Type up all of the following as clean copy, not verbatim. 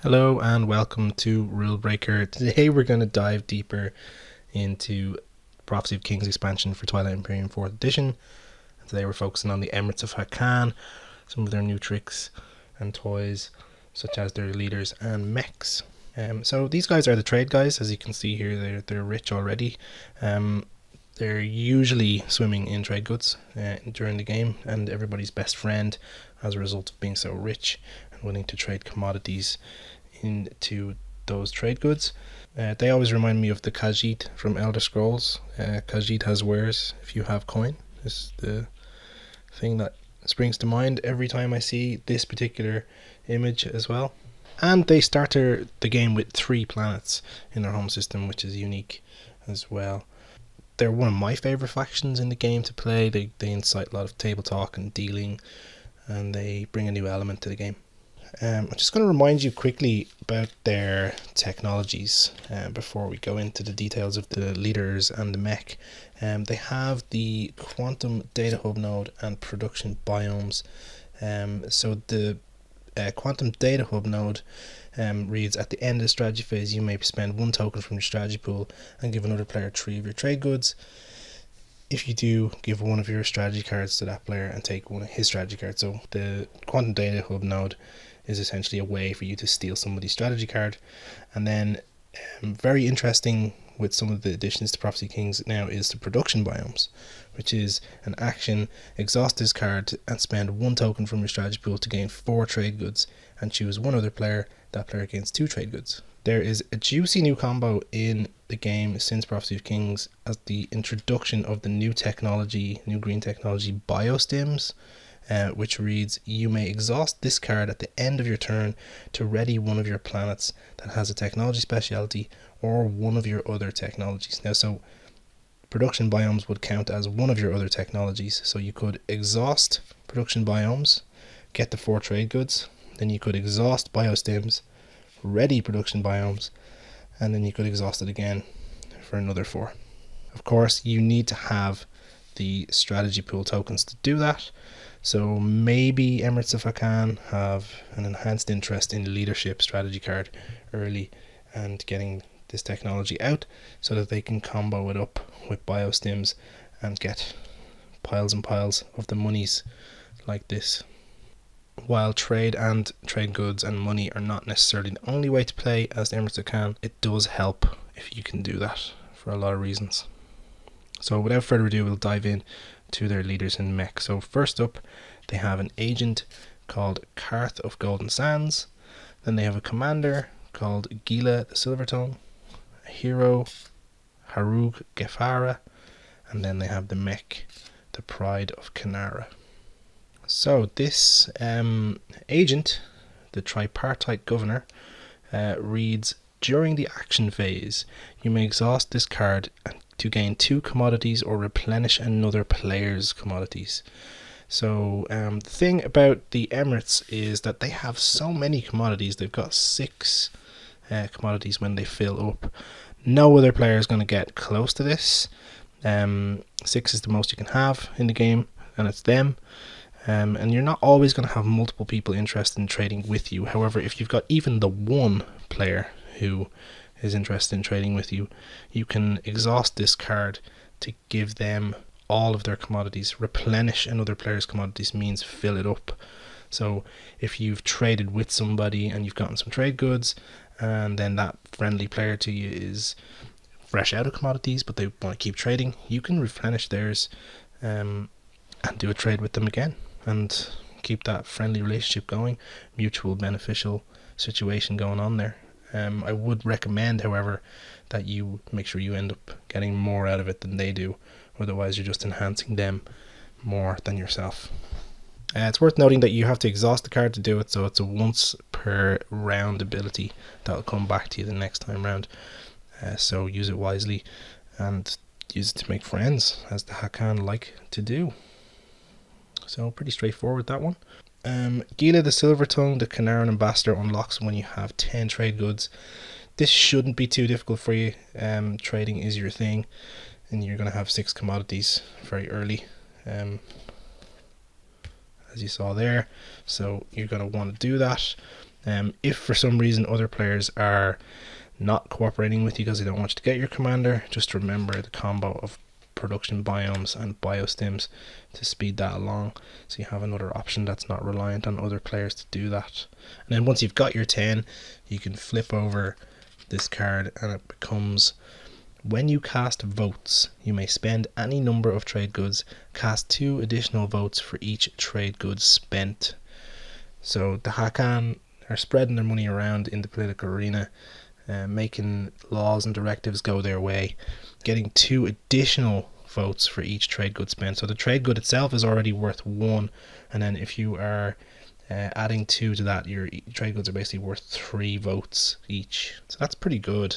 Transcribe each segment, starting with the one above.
Hello and welcome to Rulebreaker. Today we're going to dive deeper into Prophecy of Kings expansion for Twilight Imperium 4th edition. Today we're focusing on the Emirates of Hacan, some of their new tricks and toys, such as their leaders and mechs. So these guys are the trade guys, as you can see here. They're rich already. They're usually swimming in trade goods during the game, and everybody's best friend as a result of being so rich and willing to trade commodities into those trade goods. They always remind me of the Khajiit from Elder Scrolls. Khajiit has wares if you have coin. This is the thing that springs to mind every time I see this particular image as well. And they start the game with 3 planets in their home system, which is unique as well. They're one of my favourite factions in the game to play. They incite a lot of table talk and dealing, and they bring a new element to the game. I'm just going to remind you quickly about their technologies before we go into the details of the leaders and the mech. They have the quantum data hub node and production biomes. So the quantum data hub node reads, at the end of the strategy phase you may spend 1 token from your strategy pool and give another player 3 of your trade goods. If you do, give 1 of your strategy cards to that player and take 1 of his strategy cards. So the quantum data hub node is essentially a way for you to steal somebody's strategy card. And then very interesting with some of the additions to Prophecy Kings now is the production biomes, which is an action: exhaust this card and spend 1 token from your strategy pool to gain 4 trade goods and choose 1 other player. That player gains 2 trade goods. There is a juicy new combo in the game since Prophecy of Kings as the introduction of the new technology, new green technology, biostims, which reads, you may exhaust this card at the end of your turn to ready 1 of your planets that has a technology specialty or 1 of your other technologies. Now, so production biomes would count as 1 of your other technologies, so you could exhaust production biomes, get the 4 trade goods, then you could exhaust biostims, ready production biomes, and then you could exhaust it again for another 4. Of course, you need to have the strategy pool tokens to do that. So maybe Emirates of Hacan have an enhanced interest in leadership strategy card early and getting this technology out so that they can combo it up with biostims and get piles and piles of the monies like this. While trade goods and money are not necessarily the only way to play as the Emirates of Hacan, it does help if you can do that for a lot of reasons. So without further ado, we'll dive in to their leaders in mech. So first up, they have an agent called Karth of Golden Sands. Then they have a commander called Gila the Silvertongue, a hero, Harug Gefara, and then they have the mech, the Pride of Kanara. So this agent, the tripartite governor, reads, during the action phase you may exhaust this card to gain 2 commodities or replenish another player's commodities. So the thing about the Emirates is that they have so many commodities. They've got 6 commodities when they fill up. No other player is going to get close to this. 6 is the most you can have in the game, and it's them. And you're not always going to have multiple people interested in trading with you. However, if you've got even the 1 player who is interested in trading with you, you can exhaust this card to give them all of their commodities. Replenish another player's commodities means fill it up. So if you've traded with somebody and you've gotten some trade goods, and then that friendly player to you is fresh out of commodities but they want to keep trading, you can replenish theirs and do a trade with them again and keep that friendly relationship going, mutual beneficial situation going on there. I would recommend, however, that you make sure you end up getting more out of it than they do. Otherwise, you're just enhancing them more than yourself. It's worth noting that you have to exhaust the card to do it, so it's a once per round ability that'll come back to you the next time round. So use it wisely and use it to make friends, as the Hacan like to do. So pretty straightforward, that one. Gila the Silvertongue, the Canaran Ambassador, unlocks when you have 10 trade goods. This shouldn't be too difficult for you. Trading is your thing, and you're going to have 6 commodities very early, as you saw there. So you're going to want to do that. If for some reason other players are not cooperating with you because they don't want you to get your commander, just remember the combo of production biomes and biostims to speed that along, so you have another option that's not reliant on other players to do that. And then once you've got your 10, you can flip over this card and it becomes, when you cast votes, you may spend any number of trade goods, cast 2 additional votes for each trade good spent. So the Hacan are spreading their money around in the political arena, making laws and directives go their way, getting 2 additional votes for each trade good spent. So the trade good itself is already worth 1, and then if you are adding 2 to that, your trade goods are basically worth 3 votes each. So that's pretty good.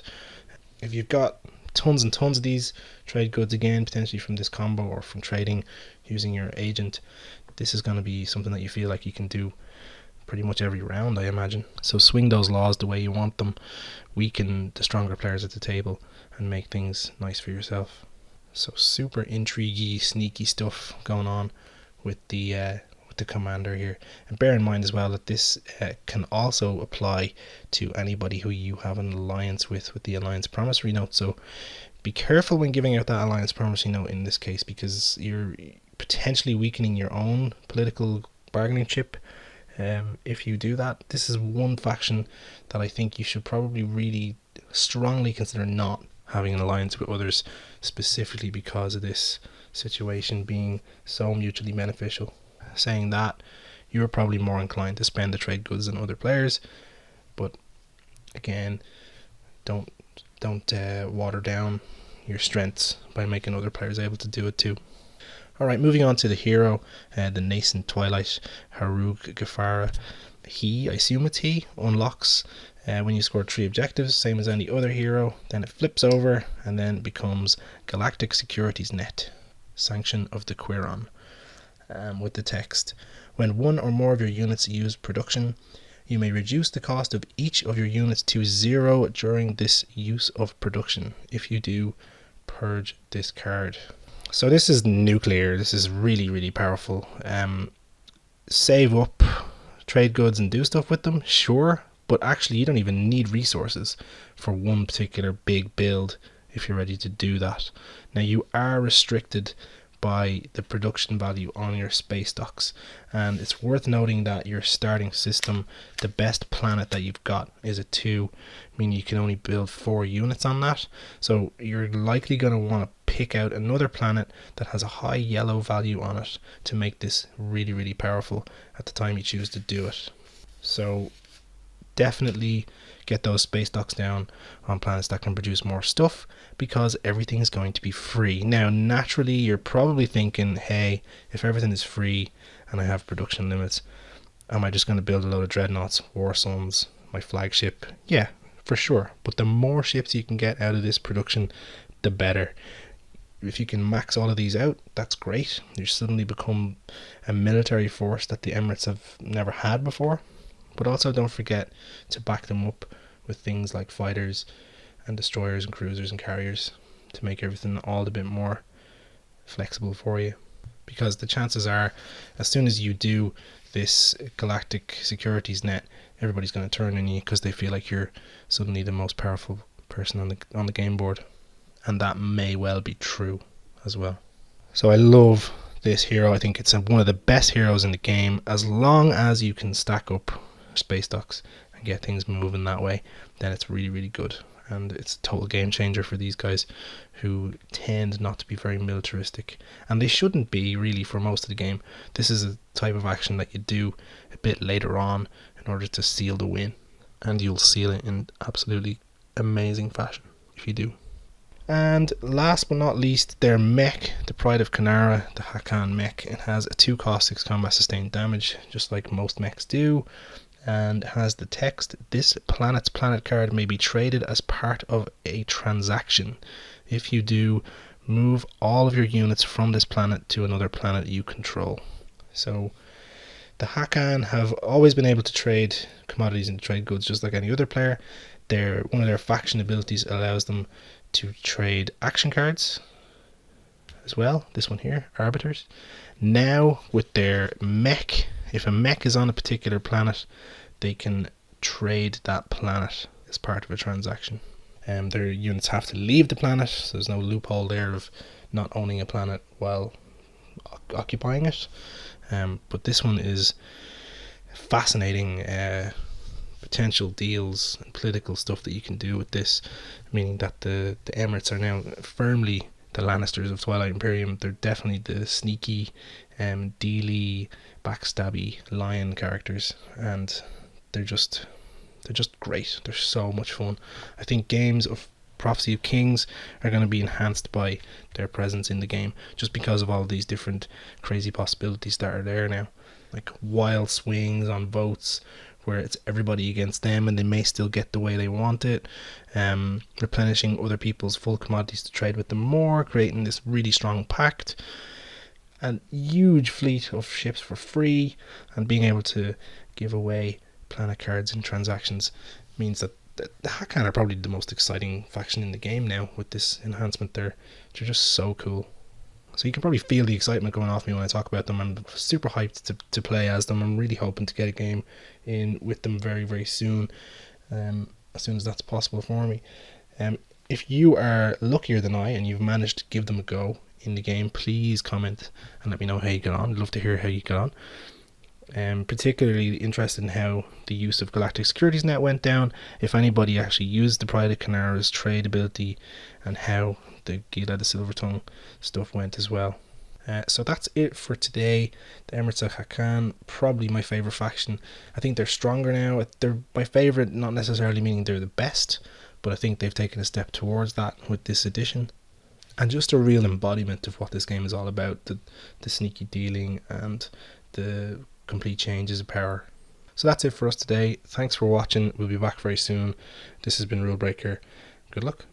If you've got tons and tons of these trade goods, again potentially from this combo or from trading using your agent, this is going to be something that you feel like you can do pretty much every round, I imagine. So swing those laws the way you want them, weaken the stronger players at the table, and make things nice for yourself. So super intriguey, sneaky stuff going on with the commander here. And bear in mind as well that this can also apply to anybody who you have an alliance with the alliance promissory note. So be careful when giving out that alliance promissory note in this case, because you're potentially weakening your own political bargaining chip. If you do that, this is one faction that I think you should probably really strongly consider not having an alliance with others, specifically because of this situation being so mutually beneficial. Saying that, you're probably more inclined to spend the trade goods than other players, but again, don't water down your strengths by making other players able to do it too. Alright, moving on to the hero, the nascent Twilight Harug Gafara. He, I assume it's he, unlocks when you score 3 objectives, same as any other hero. Then it flips over and then becomes Galactic Securities Net, Sanction of the Quiron, with the text: when 1 or more of your units use production, you may reduce the cost of each of your units to 0 during this use of production. If you do, purge this card. So this is nuclear. This is really, really powerful. Save up trade goods and do stuff with them, sure, but actually you don't even need resources for one particular big build if you're ready to do that. Now you are restricted by the production value on your space docks, and it's worth noting that your starting system, the best planet that you've got is a 2, meaning you can only build 4 units on that. So you're likely going to want to pick out another planet that has a high yellow value on it to make this really, really powerful at the time you choose to do it. So definitely get those space docks down on planets that can produce more stuff, because everything is going to be free. Now naturally you're probably thinking, hey, if everything is free and I have production limits, am I just going to build a load of dreadnoughts, war suns, my flagship? Yeah, for sure, but the more ships you can get out of this production, the better. If you can max all of these out, that's great. You suddenly become a military force that the Emirates have never had before. But also don't forget to back them up with things like fighters and destroyers and cruisers and carriers to make everything all a bit more flexible for you. Because the chances are, as soon as you do this Galactic Securities Net, everybody's going to turn on you because they feel like you're suddenly the most powerful person on the game board. And that may well be true as well. So I love this hero. I think it's one of the best heroes in the game. As long as you can stack up space docks and get things moving that way, then it's really, really good. And it's a total game changer for these guys who tend not to be very militaristic, and they shouldn't be really for most of the game. This is a type of action that you do a bit later on in order to seal the win, and you'll seal it in absolutely amazing fashion if you do. And last but not least, their Mech, the Pride of Kanara, the Hacan Mech. It has a 2 cost 6 combat sustained damage, just like most mechs do, and has the text: this planet's planet card may be traded as part of a transaction. If you do, move all of your units from this planet to another planet you control. So the Hacan have always been able to trade commodities and trade goods just like any other player. One of their faction abilities allows them to trade action cards as well. This one here, Arbiters. Now with their Mech, if a Mech is on a particular planet, they can trade that planet as part of a transaction. Their units have to leave the planet, so there's no loophole there of not owning a planet while occupying it. But this one is fascinating potential deals and political stuff that you can do with this, meaning that the Emirates are now firmly the Lannisters of Twilight Imperium. They're definitely the sneaky, dealy, backstabby lion characters, and they're just great. They're so much fun. I think games of Prophecy of Kings are going to be enhanced by their presence in the game, just because of all these different crazy possibilities that are there now, like wild swings on votes where it's everybody against them and they may still get the way they want it, replenishing other people's full commodities to trade with them more, creating this really strong pact, and huge fleet of ships for free, and being able to give away planet cards in transactions means that the Hacan are probably the most exciting faction in the game now with this enhancement. They're just so cool. So you can probably feel the excitement going off me when I talk about them. I'm super hyped to play as them. I'm really hoping to get a game in with them very, very soon, as soon as that's possible for me. If you are luckier than I and you've managed to give them a go in the game, please comment and let me know how you get on. I'd love to hear how you get on. Particularly interested in how the use of Galactic Securities Net went down, if anybody actually used the Pride of Canara's trade ability, and how the Gila the Silvertongue stuff went as well. So that's it for today. The Emirates of Hacan, probably my favourite faction. I think they're stronger now. They're my favourite, not necessarily meaning they're the best, but I think they've taken a step towards that with this edition. And just a real embodiment of what this game is all about, the sneaky dealing and the complete changes of power. So that's it for us today. Thanks for watching. We'll be back very soon. This has been Rulebreaker. Good luck.